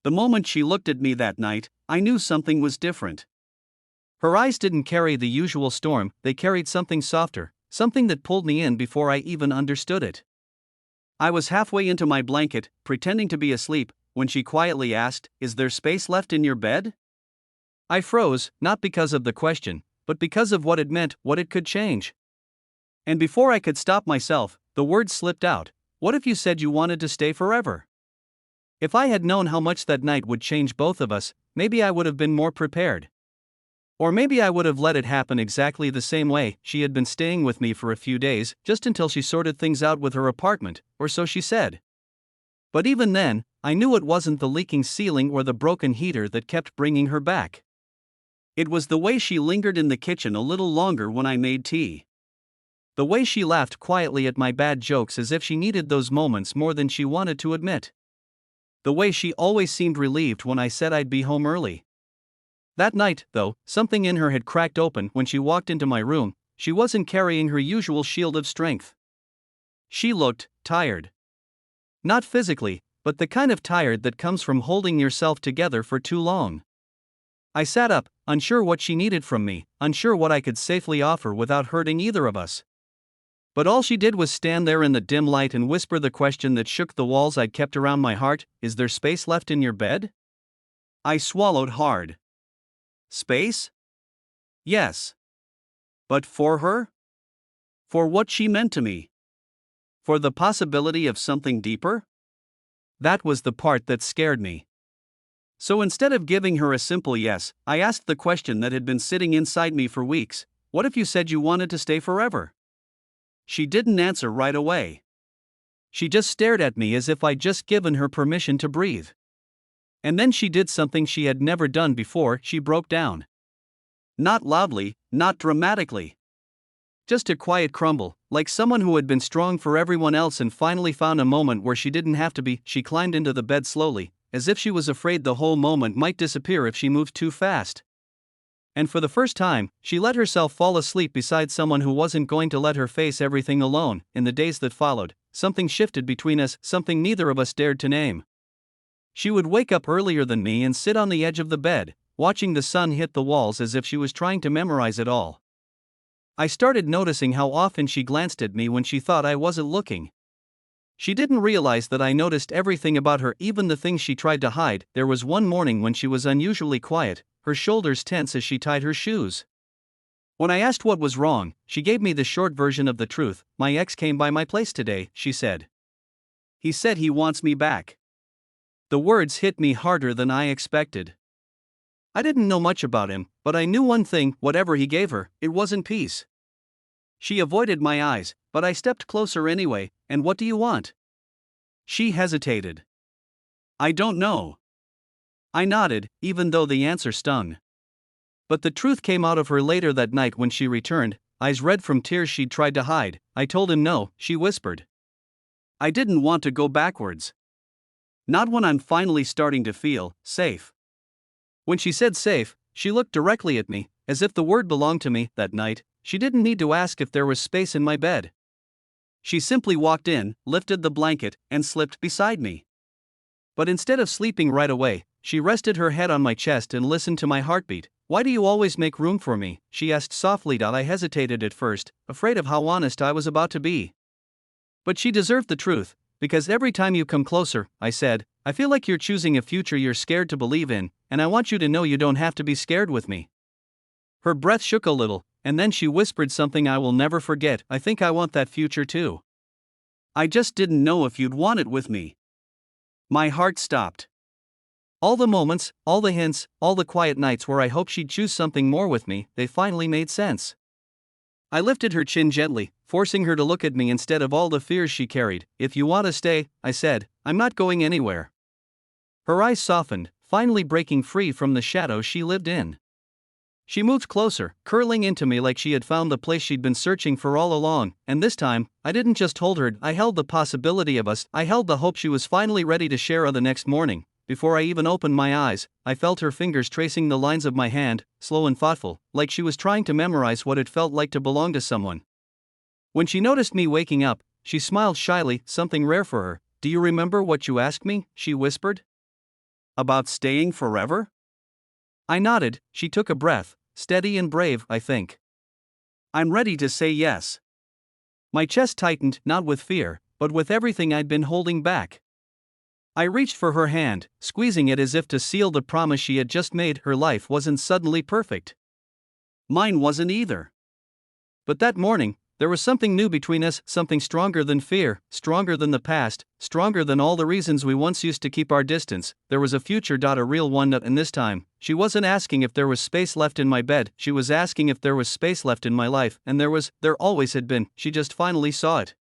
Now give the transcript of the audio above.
The moment she looked at me that night, I knew something was different. Her eyes didn't carry the usual storm, they carried something softer, something that pulled me in before I even understood it. I was halfway into my blanket, pretending to be asleep, when she quietly asked, "Is there space left in your bed?" I froze, not because of the question, but because of what it meant, what it could change. And before I could stop myself, the words slipped out. "What if you said you wanted to stay forever?" If I had known how much that night would change both of us, maybe I would have been more prepared. Or maybe I would have let it happen exactly the same way. She had been staying with me for a few days, just until she sorted things out with her apartment, or so she said. But even then, I knew it wasn't the leaking ceiling or the broken heater that kept bringing her back. It was the way she lingered in the kitchen a little longer when I made tea. The way she laughed quietly at my bad jokes as if she needed those moments more than she wanted to admit. The way she always seemed relieved when I said I'd be home early. That night, though, something in her had cracked open when she walked into my room. She wasn't carrying her usual shield of strength. She looked tired. Not physically, but the kind of tired that comes from holding yourself together for too long. I sat up, unsure what she needed from me, unsure what I could safely offer without hurting either of us. But all she did was stand there in the dim light and whisper the question that shook the walls I'd kept around my heart: "Is there space left in your bed?" I swallowed hard. Space? Yes. But for her? For what she meant to me? For the possibility of something deeper? That was the part that scared me. So instead of giving her a simple yes, I asked the question that had been sitting inside me for weeks: "What if you said you wanted to stay forever?" She didn't answer right away. She just stared at me as if I'd just given her permission to breathe. And then she did something she had never done before. She broke down. Not loudly, not dramatically. Just a quiet crumble, like someone who had been strong for everyone else and finally found a moment where she didn't have to be. She climbed into the bed slowly, as if she was afraid the whole moment might disappear if she moved too fast. And for the first time, she let herself fall asleep beside someone who wasn't going to let her face everything alone. In the days that followed, something shifted between us, something neither of us dared to name. She would wake up earlier than me and sit on the edge of the bed, watching the sun hit the walls as if she was trying to memorize it all. I started noticing how often she glanced at me when she thought I wasn't looking. She didn't realize that I noticed everything about her, even the things she tried to hide. There was one morning when she was unusually quiet, her shoulders tense as she tied her shoes. When I asked what was wrong, she gave me the short version of the truth. "My ex came by my place today," she said. "He said he wants me back." The words hit me harder than I expected. I didn't know much about him, but I knew one thing: whatever he gave her, it wasn't peace. She avoided my eyes, but I stepped closer anyway. "And what do you want?" She hesitated. "I don't know." I nodded, even though the answer stung. But the truth came out of her later that night when she returned, eyes red from tears she'd tried to hide. "I told him no," she whispered. "I didn't want to go backwards. Not when I'm finally starting to feel safe." When she said safe, she looked directly at me, as if the word belonged to me. That night, she didn't need to ask if there was space in my bed. She simply walked in, lifted the blanket, and slipped beside me. But instead of sleeping right away, she rested her head on my chest and listened to my heartbeat. "Why do you always make room for me?" she asked softly. I hesitated at first, afraid of how honest I was about to be. But she deserved the truth. "Because every time you come closer," I said, "I feel like you're choosing a future you're scared to believe in, and I want you to know you don't have to be scared with me." Her breath shook a little, and then she whispered something I will never forget: "I think I want that future too. I just didn't know if you'd want it with me." My heart stopped. All the moments, all the hints, all the quiet nights where I hoped she'd choose something more with me, they finally made sense. I lifted her chin gently, forcing her to look at me instead of all the fears she carried. "If you want to stay," I said, "I'm not going anywhere." Her eyes softened, finally breaking free from the shadows she lived in. She moved closer, curling into me like she had found the place she'd been searching for all along, and this time, I didn't just hold her, I held the possibility of us. I held the hope she was finally ready to share the next morning. Before I even opened my eyes, I felt her fingers tracing the lines of my hand, slow and thoughtful, like she was trying to memorize what it felt like to belong to someone. When she noticed me waking up, she smiled shyly, something rare for her. "Do you remember what you asked me?" she whispered. About staying forever? I nodded. She took a breath, steady and brave, I think. I'm ready to say yes. My chest tightened, not with fear, but with everything I'd been holding back. I reached for her hand, squeezing it as if to seal the promise she had just made. Her life wasn't suddenly perfect. Mine wasn't either. But that morning, there was something new between us, something stronger than fear, stronger than the past, stronger than all the reasons we once used to keep our distance. There was a future. A real one, and this time, she wasn't asking if there was space left in my bed, she was asking if there was space left in my life, and there always had been, she just finally saw it.